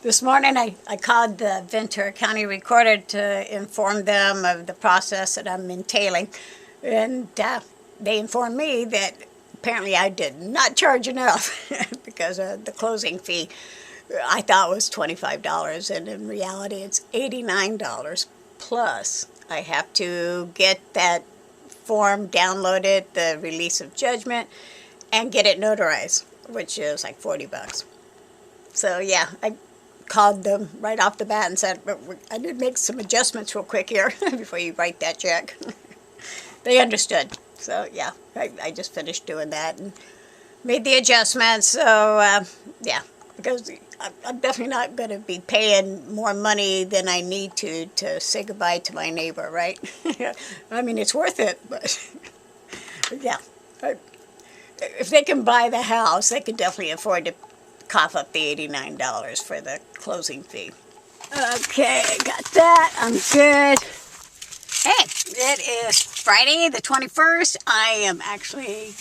This morning I called the Ventura County Recorder to inform them of the process that I'm entailing. And they informed me that apparently I did not charge enough because the closing fee I thought was $25, and in reality it's $89. Plus, I have to get that form downloaded, the release of judgment, and get it notarized, which is like $40. So yeah, I called them right off the bat and said, I did make some adjustments real quick here before you write that check. They understood. So yeah, I just finished doing that and made the adjustments. So yeah, because I'm definitely not going to be paying more money than I need to say goodbye to my neighbor, right? I mean, it's worth it, but yeah. If they can buy the house, they can definitely afford to cough up the $89 for the closing fee. Okay, got that. I'm good. Hey, it is Friday the 21st. I am actually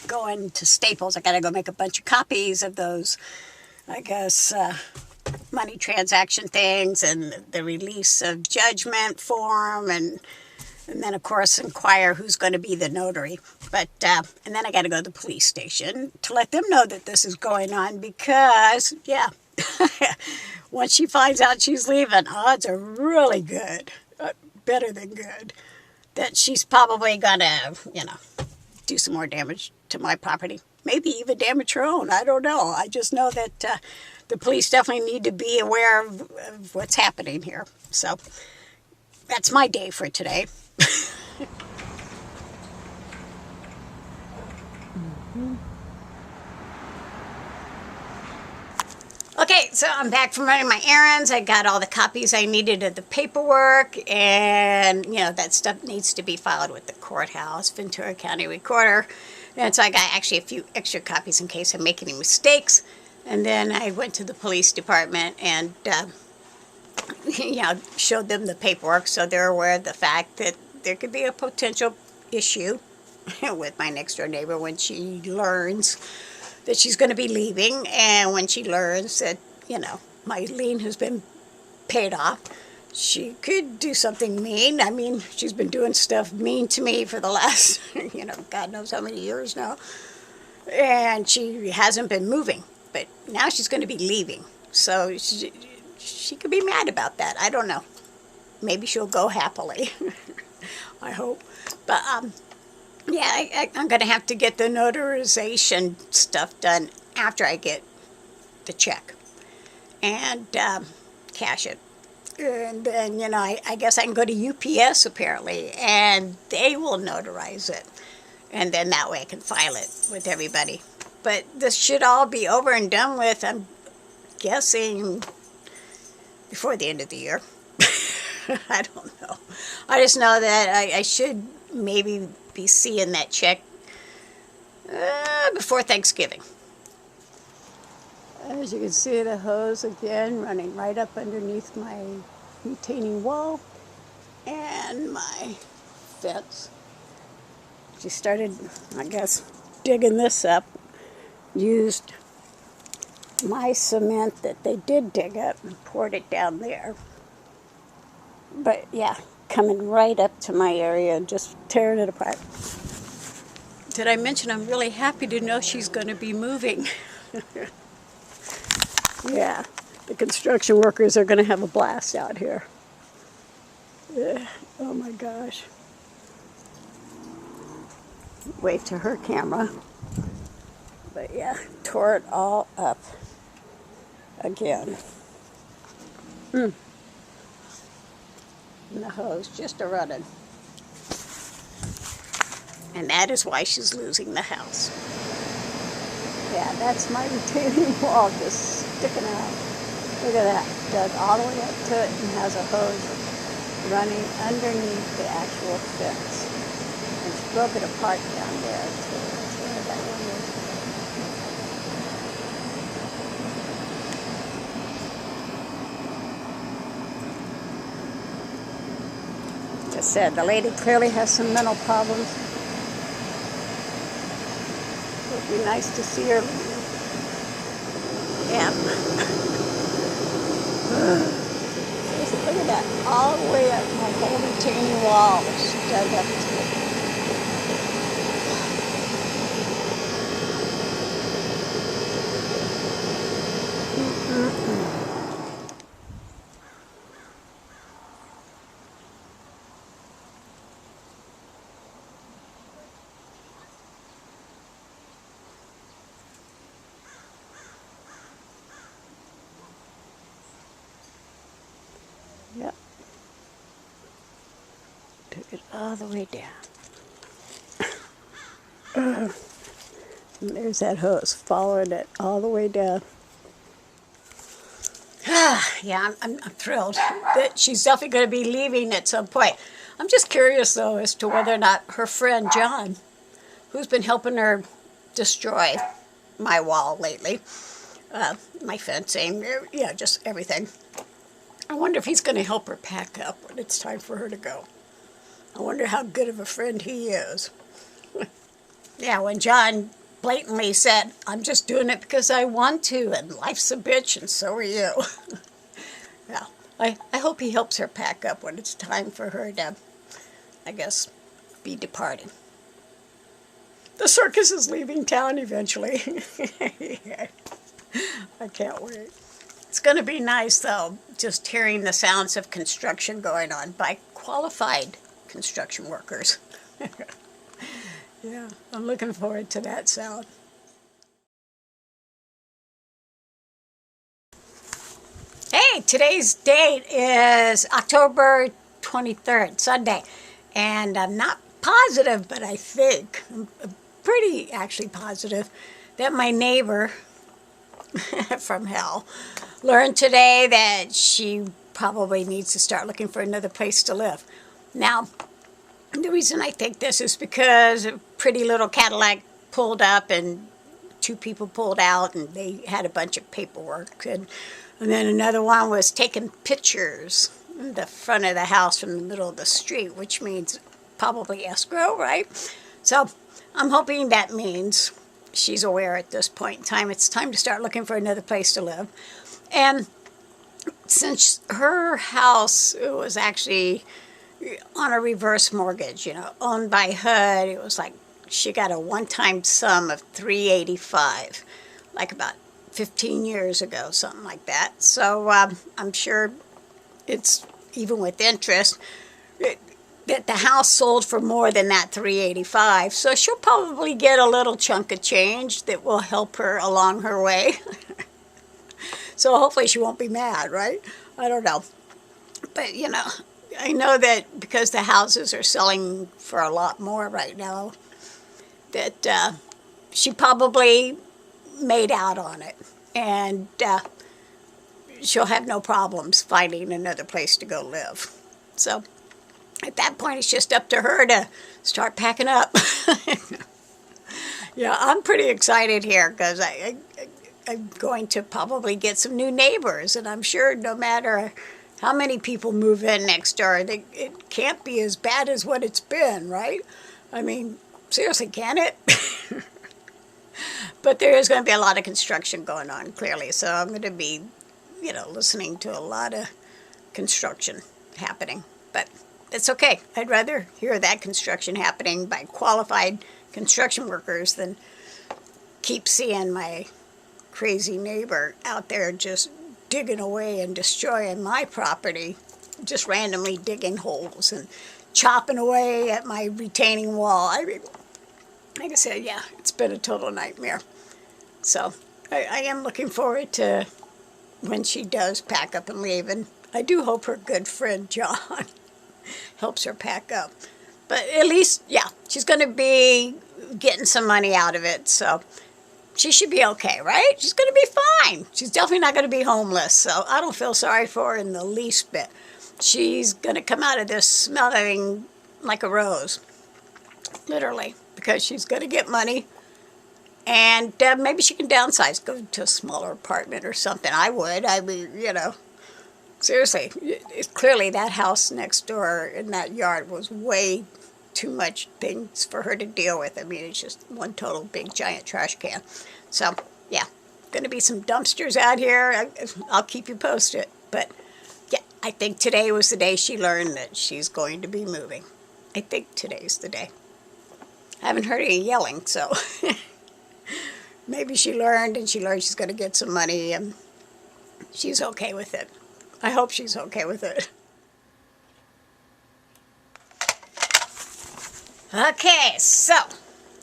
going to Staples. I got to go make a bunch of copies of those, I guess, money transaction things and the release of judgment form, and then, of course, inquire who's going to be the notary. But and then I got to go to the police station to let them know that this is going on because, yeah, once she finds out she's leaving, odds are really good, better than good, that she's probably going to, do some more damage to my property. Maybe even damage her own. I don't know. I just know that the police definitely need to be aware of what's happening here. So that's my day for today. Okay, so I'm back from running my errands. I got all the copies I needed of the paperwork, and that stuff needs to be filed with the courthouse, Ventura County Recorder. And so I got actually a few extra copies in case I make any mistakes. And then I went to the police department and showed them the paperwork, so they're aware of the fact that there could be a potential issue with my next door neighbor when she learns that she's going to be leaving, and when she learns that, my lien has been paid off, she could do something mean. I mean, she's been doing stuff mean to me for the last, God knows how many years now. And she hasn't been moving, but now she's going to be leaving. So she could be mad about that. I don't know. Maybe she'll go happily. I hope. But, yeah, I'm going to have to get the notarization stuff done after I get the check and cash it. And then, I guess I can go to UPS apparently, and they will notarize it. And then that way I can file it with everybody. But this should all be over and done with, I'm guessing, before the end of the year. I don't know. I just know that I should maybe be seeing that check before Thanksgiving. As you can see, the hose again running right up underneath my retaining wall and my fence. She started, I guess, digging this up, used my cement that they did dig up and poured it down there. But yeah, coming right up to my area and just tearing it apart. Did I mention I'm really happy to know she's going to be moving? Yeah, the construction workers are going to have a blast out here. Oh my gosh. Wave to her camera. But yeah, tore it all up again. And the hose just a running. And that is why she's losing the house. Yeah, that's my retaining wall just sticking out. Look at that. Dug all the way up to it and has a hose running underneath the actual fence. And she broke it apart down there too. Where that one is. Like I said, the lady clearly has some mental problems. It would be nice to see her leave. Yeah. all the way up. My whole retaining wall was dug up to it. Yep. Took it all the way down. And there's that hose following it all the way down. Yeah, I'm thrilled that she's definitely going to be leaving at some point. I'm just curious, though, as to whether or not her friend John, who's been helping her destroy my wall lately, my fencing, yeah, just everything. I wonder if he's going to help her pack up when it's time for her to go. I wonder how good of a friend he is. Yeah, when John blatantly said, I'm just doing it because I want to, and life's a bitch, and so are you. Yeah, I hope he helps her pack up when it's time for her to, I guess, be departing. The circus is leaving town eventually. Yeah. I can't wait. It's going to be nice, though, just hearing the sounds of construction going on by qualified construction workers. Yeah, I'm looking forward to that sound. Hey, today's date is October 23rd, Sunday, and I'm not positive, but I think, I'm pretty actually positive, that my neighbor from hell learned today that she probably needs to start looking for another place to live. Now, the reason I think this is because a pretty little Cadillac pulled up and two people pulled out and they had a bunch of paperwork. And then another one was taking pictures in the front of the house from the middle of the street, which means probably escrow, right? So I'm hoping that means she's aware at this point in time. It's time to start looking for another place to live. And since her house was actually on a reverse mortgage, you know, owned by HUD, it was like she got a one-time sum of $385, like about 15 years ago, something like that. So I'm sure it's, even with interest, that the house sold for more than that $385. So she'll probably get a little chunk of change that will help her along her way. So hopefully she won't be mad, right? I don't know. But, you know, I know that because the houses are selling for a lot more right now, that she probably made out on it. And she'll have no problems finding another place to go live. So at that point, it's just up to her to start packing up. Yeah, I'm pretty excited here because I'm going to probably get some new neighbors. And I'm sure no matter how many people move in next door, it can't be as bad as what it's been, right? I mean, seriously, can it? But there is going to be a lot of construction going on, clearly. So I'm going to be, you know, listening to a lot of construction happening. But it's okay. I'd rather hear that construction happening by qualified construction workers than keep seeing my crazy neighbor out there just digging away and destroying my property, just randomly digging holes and chopping away at my retaining wall. I mean, like I said, yeah, it's been a total nightmare. So I am looking forward to when she does pack up and leave, and I do hope her good friend John helps her pack up. But at least, yeah, she's going to be getting some money out of it, so she should be okay, right? She's going to be fine. She's definitely not going to be homeless, so I don't feel sorry for her in the least bit. She's going to come out of this smelling like a rose, literally, because she's going to get money, and maybe she can downsize, go to a smaller apartment or something. I would. I mean, you know, seriously, clearly that house next door in that yard was way too much things for her to deal with. I mean, it's just one total big giant trash can. So, yeah, going to be some dumpsters out here. I'll keep you posted. But, yeah, I think today was the day she learned that she's going to be moving. I think today's the day. I haven't heard any yelling, so maybe she learned and she learned she's going to get some money and she's okay with it. I hope she's okay with it. Okay, so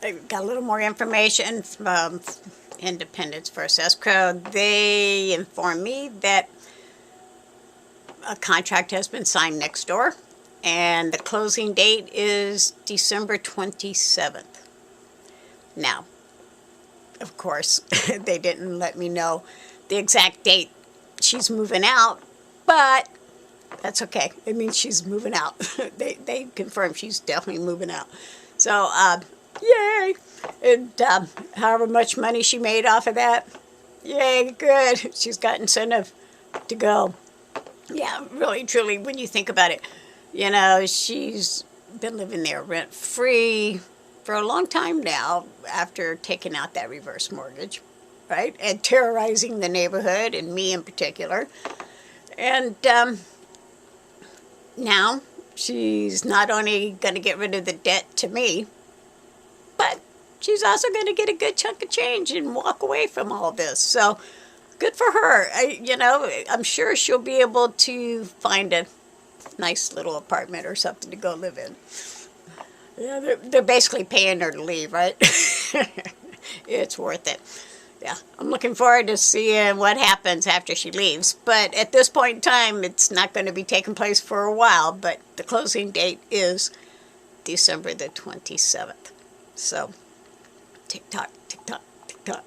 I got a little more information from Independence First Escrow. They informed me that a contract has been signed next door, and the closing date is December 27th. Now, of course, they didn't let me know the exact date she's moving out, but that's okay. It means she's moving out. They confirmed she's definitely moving out. So, yay! And however much money she made off of that, yay, good. She's got incentive to go. Yeah, really, truly, when you think about it, you know, she's been living there rent-free for a long time now after taking out that reverse mortgage, right? And terrorizing the neighborhood, and me in particular. And now she's not only going to get rid of the debt to me, but she's also going to get a good chunk of change and walk away from all this. So good for her. I'm sure she'll be able to find a nice little apartment or something to go live in. Yeah, they're basically paying her to leave, right? It's worth it. Yeah, I'm looking forward to seeing what happens after she leaves. But at this point in time, it's not going to be taking place for a while. But the closing date is December the 27th. So, tick-tock, tick-tock, tick-tock.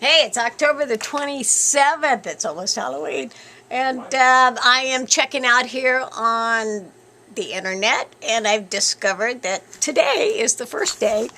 Hey, it's October the 27th. It's almost Halloween. And I am checking out here on the internet. And I've discovered that today is the first day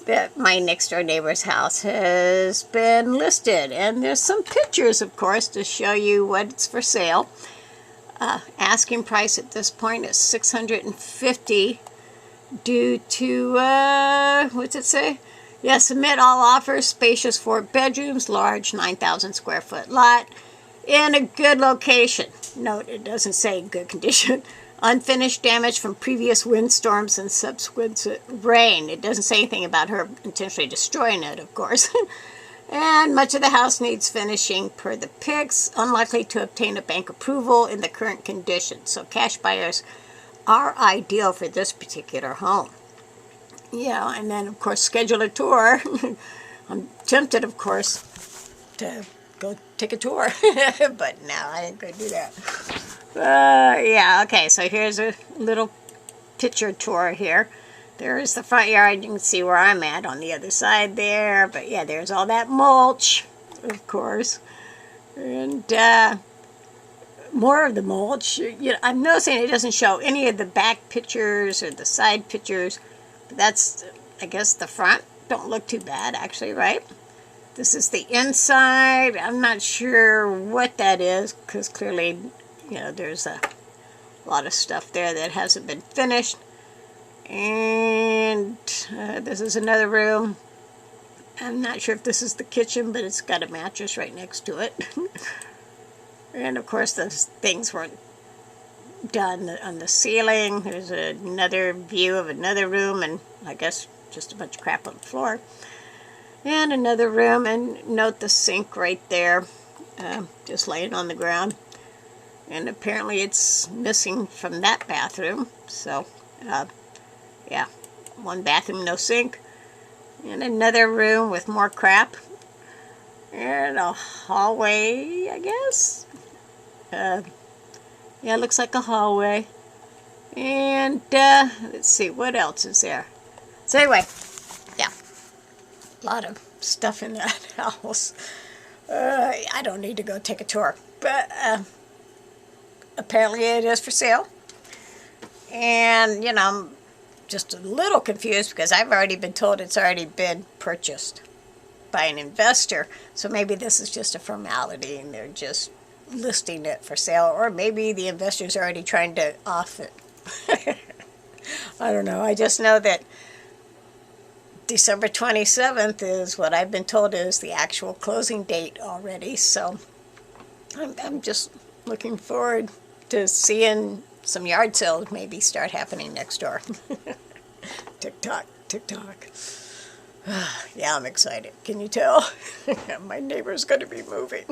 that my next door neighbor's house has been listed. And there's some pictures, of course, to show you what's for sale. Asking price at this point is $650 due to, what's it say? Yeah, submit all offers, spacious 4 bedrooms, large 9,000 square foot lot, in a good location. Note, it doesn't say good condition. Unfinished damage from previous windstorms and subsequent rain. It doesn't say anything about her intentionally destroying it, of course. And much of the house needs finishing per the pics. Unlikely to obtain a bank approval in the current condition. So cash buyers are ideal for this particular home. Yeah, and then, of course, schedule a tour. I'm tempted, of course, to go take a tour. But no, I ain't going to do that. Yeah, okay, so here's a little picture tour here. There's the front yard. You can see where I'm at on the other side there. But yeah, there's all that mulch, of course. And more of the mulch. I'm noticing it doesn't show any of the back pictures or the side pictures. But that's, I guess, the front. Don't look too bad, actually, right? This is the inside. I'm not sure what that is because clearly, there's a lot of stuff there that hasn't been finished. And this is another room. I'm not sure if this is the kitchen, but it's got a mattress right next to it. And of course, those things weren't done on the ceiling. There's another view of another room, and I guess just a bunch of crap on the floor. And another room, and note the sink right there, just laying on the ground. And apparently it's missing from that bathroom. So, yeah, one bathroom, no sink. And another room with more crap. And a hallway, I guess. Yeah, it looks like a hallway. And, let's see, what else is there? So anyway, yeah, a lot of stuff in that house. I don't need to go take a tour. But, apparently it is for sale. And, I'm just a little confused because I've already been told it's already been purchased by an investor. So maybe this is just a formality and they're just listing it for sale. Or maybe the investor's already trying to off it. I don't know. I just know that December 27th is what I've been told is the actual closing date already. So I'm just looking forward to seeing some yard sales maybe start happening next door. Tick-tock, tick-tock. Yeah, I'm excited. Can you tell? My neighbor's going to be moving.